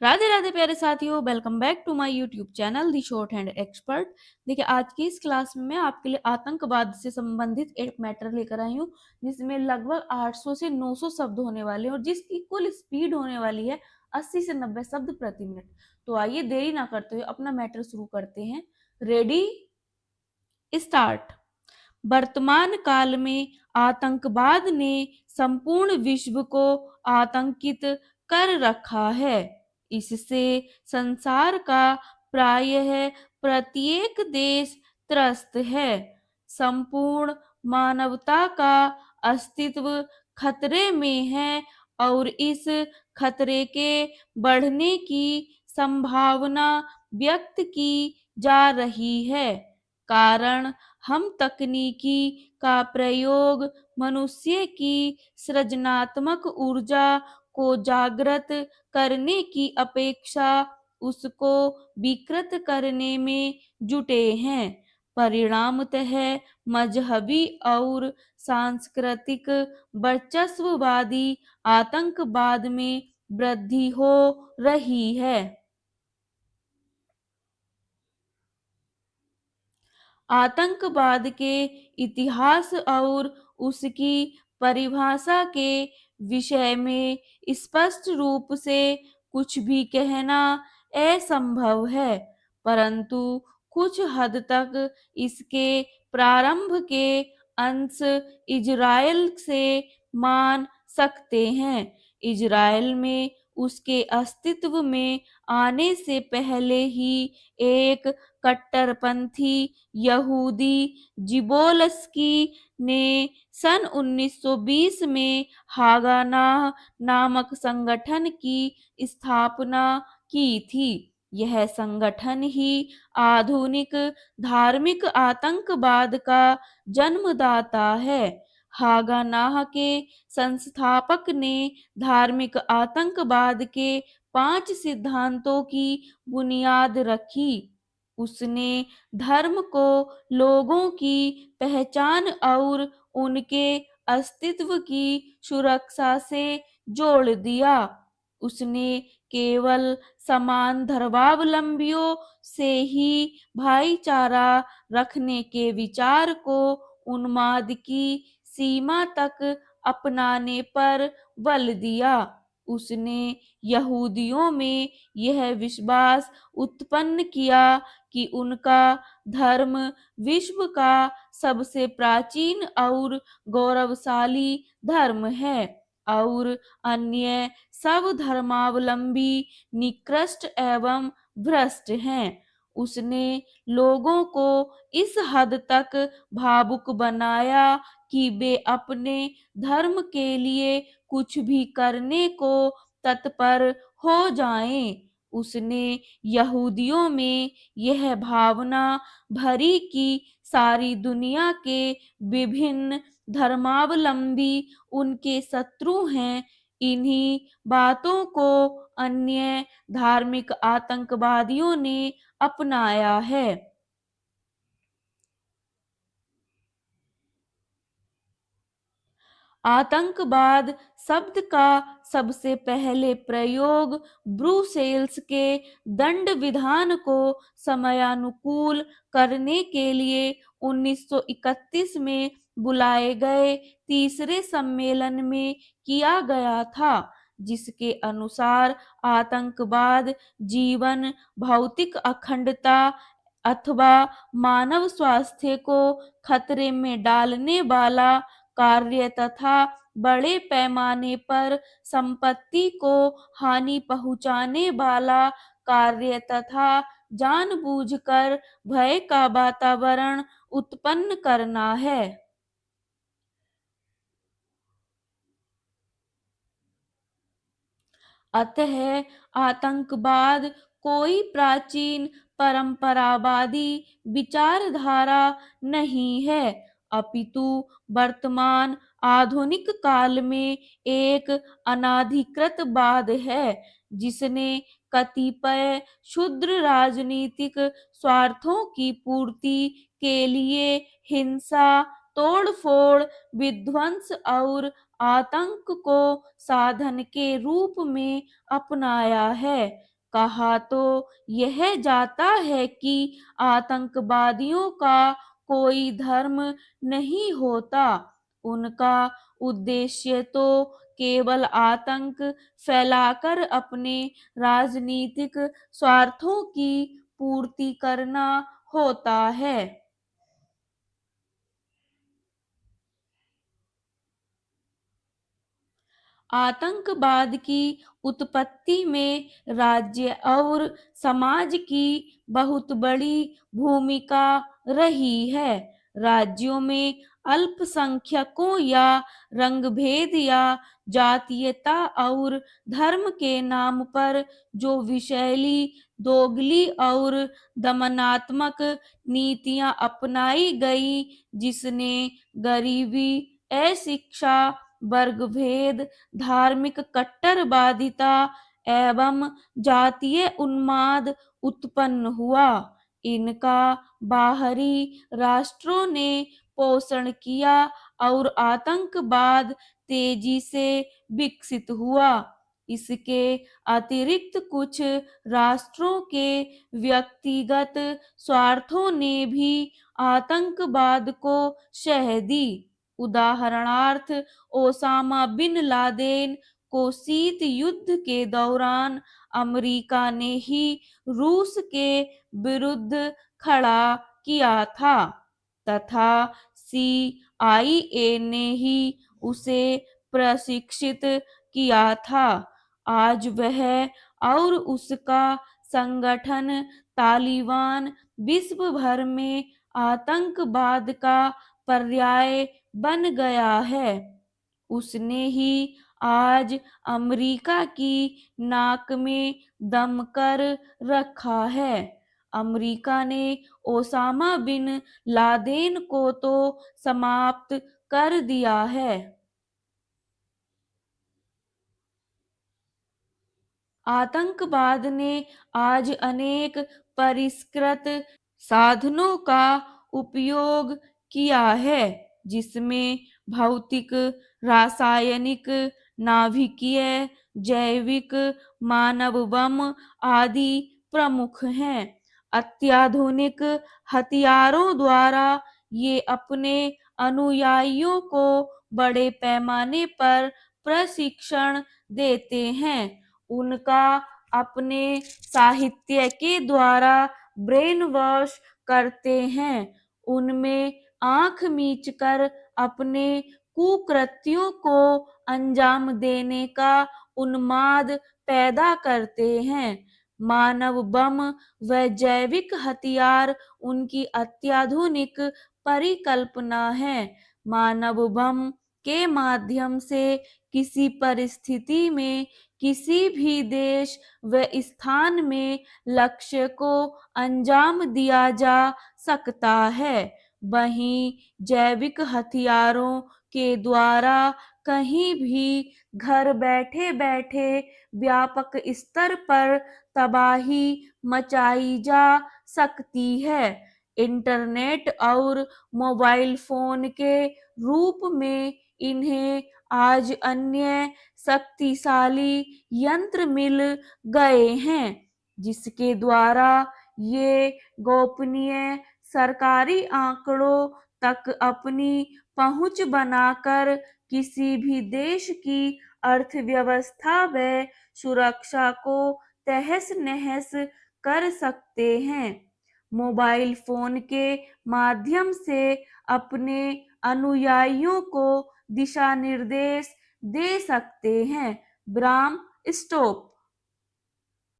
राधे राधे प्यारे साथियों, welcome back to my YouTube channel the shorthand expert. देखिए, आज की इस क्लास में मैं आपके लिए आतंकवाद से संबंधित एक मैटर लेकर आई हूँ, जिसमें लगभग 800 से 900 शब्द होने वाले हैं और जिसकी कुल स्पीड होने वाली है 80 से 90 शब्द प्रति मिनट। तो आइए देरी ना करते हुए अपना मैटर शुरू करते हैं। Ready, start. वर्तमान काल में आतंकवाद ने संपूर्ण विश्व को आतंकित कर रखा है। इससे संसार का प्रायः प्रत्येक देश त्रस्त है। संपूर्ण मानवता का अस्तित्व खतरे में है और इस खतरे के बढ़ने की संभावना व्यक्त की जा रही है। कारण हम तकनीकी का प्रयोग मनुष्य की सृजनात्मक ऊर्जा को जागृत करने की अपेक्षा उसको विकृत करने में जुटे हैं। परिणामतः मजहबी और सांस्कृतिक वर्चस्ववादी आतंकवाद में वृद्धि हो रही है। आतंकवाद के इतिहास और उसकी परिभाषा के विषय में स्पष्ट रूप से कुछ भी कहना असंभव है, परंतु कुछ हद तक इसके प्रारंभ के अंश इजराइल से मान सकते हैं। इजराइल में उसके अस्तित्व में आने से पहले ही एक कट्टरपंथी यहूदी जिबोल्स्की ने सन 1920 में हागानाह नामक संगठन की स्थापना की थी। यह संगठन ही आधुनिक धार्मिक आतंकवाद का जन्मदाता है। हागानाह के संस्थापक ने धार्मिक आतंकवाद के 5 सिद्धांतों की बुनियाद रखी। उसने धर्म को लोगों की पहचान और उनके अस्तित्व की सुरक्षा से जोड़ दिया। उसने केवल समान धर्मावलंबियों से ही भाईचारा रखने के विचार को उन्माद की सीमा तक अपनाने पर बल दिया। उसने यहूदियों में यह विश्वास उत्पन्न किया कि उनका धर्म विश्व का सबसे प्राचीन और गौरवशाली धर्म है और अन्य सब धर्मावलंबी निकृष्ट एवं भ्रष्ट हैं। उसने लोगों को इस हद तक भावुक बनाया कि वे अपने धर्म के लिए कुछ भी करने को तत्पर हो जाएं। उसने यहूदियों में यह भावना भरी कि सारी दुनिया के विभिन्न धर्मावलंबी उनके शत्रु हैं। इन्हीं बातों को अन्य धार्मिक आतंकवादियों ने अपनाया है। आतंकवाद शब्द का सबसे पहले प्रयोग ब्रुसेल्स के दंड विधान को समयानुकूल करने के लिए 1931 में बुलाए गए तीसरे सम्मेलन में किया गया था, जिसके अनुसार आतंकवाद जीवन, भौतिक अखंडता अथवा मानव स्वास्थ्य को खतरे में डालने वाला कार्य तथा बड़े पैमाने पर संपत्ति को हानि पहुंचाने वाला कार्य तथा जानबूझकर भय का वातावरण उत्पन्न करना है। अतः आतंकवाद कोई प्राचीन परंपरावादी विचारधारा नहीं है, अपितु वर्तमान आधुनिक काल में एक अनाधिकृत वाद है, जिसने कतिपय क्षुद्र राजनीतिक स्वार्थों की पूर्ति के लिए हिंसा, तोड़फोड़, विध्वंस और आतंक को साधन के रूप में अपनाया है। कहा तो यह जाता है कि आतंकवादियों का कोई धर्म नहीं होता, उनका उद्देश्य तो केवल आतंक फैलाकर अपने राजनीतिक स्वार्थों की पूर्ति करना होता है। आतंकवाद की उत्पत्ति में राज्य और समाज की बहुत बड़ी भूमिका रही है। राज्यों में अल्पसंख्यकों या रंगभेद या जातीयता और धर्म के नाम पर जो विषैली, दोगली और दमनात्मक नीतियां अपनाई गई, जिसने गरीबी, अशिक्षा, वर्गभेद, धार्मिक कट्टरवादिता एवं जातीय उन्माद उत्पन्न हुआ, इनका बाहरी राष्ट्रों ने पोषण किया और आतंकवाद तेजी से विकसित हुआ। इसके अतिरिक्त कुछ राष्ट्रों के व्यक्तिगत स्वार्थों ने भी आतंकवाद को शह दी। उदाहरणार्थ, ओसामा बिन लादेन को शीत युद्ध के दौरान अमेरिका ने ही रूस के विरुद्ध खड़ा किया था तथा CIA ने ही उसे प्रशिक्षित किया था। आज वह और उसका संगठन तालिबान विश्व भर में आतंकवाद का पर्याय बन गया है। उसने ही आज अमेरिका की नाक में दम कर रखा है। अमेरिका ने ओसामा बिन लादेन को तो समाप्त कर दिया है। आतंकवाद ने आज अनेक परिष्कृत साधनों का उपयोग किया है, जिसमें भौतिक, रासायनिक, नाभिकीय, जैविक, मानव बम आदि प्रमुख हैं। अत्याधुनिक हथियारों द्वारा ये अपने अनुयायियों को बड़े पैमाने पर प्रशिक्षण देते हैं। उनका अपने साहित्य के द्वारा ब्रेन वॉश करते हैं। उनमें आंख मीचकर अपने कुकृत्यों को अंजाम देने का उन्माद पैदा करते हैं। मानव बम व जैविक हथियार उनकी अत्याधुनिक परिकल्पना है। मानव बम के माध्यम से किसी परिस्थिति में किसी भी देश व स्थान में लक्ष्य को अंजाम दिया जा सकता है। वहीं जैविक हथियारों के द्वारा कहीं भी घर बैठे बैठे व्यापक स्तर पर तबाही मचाई जा सकती है। इंटरनेट और मोबाइल फोन के रूप में इन्हें आज अन्य शक्तिशाली यंत्र मिल गए हैं, जिसके द्वारा ये गोपनीय सरकारी आंकड़ों तक अपनी पहुंच बनाकर किसी भी देश की अर्थव्यवस्था व सुरक्षा को तहस नहस कर सकते हैं। मोबाइल फोन के माध्यम से अपने अनुयायियों को दिशा निर्देश दे सकते हैं। Bram stock.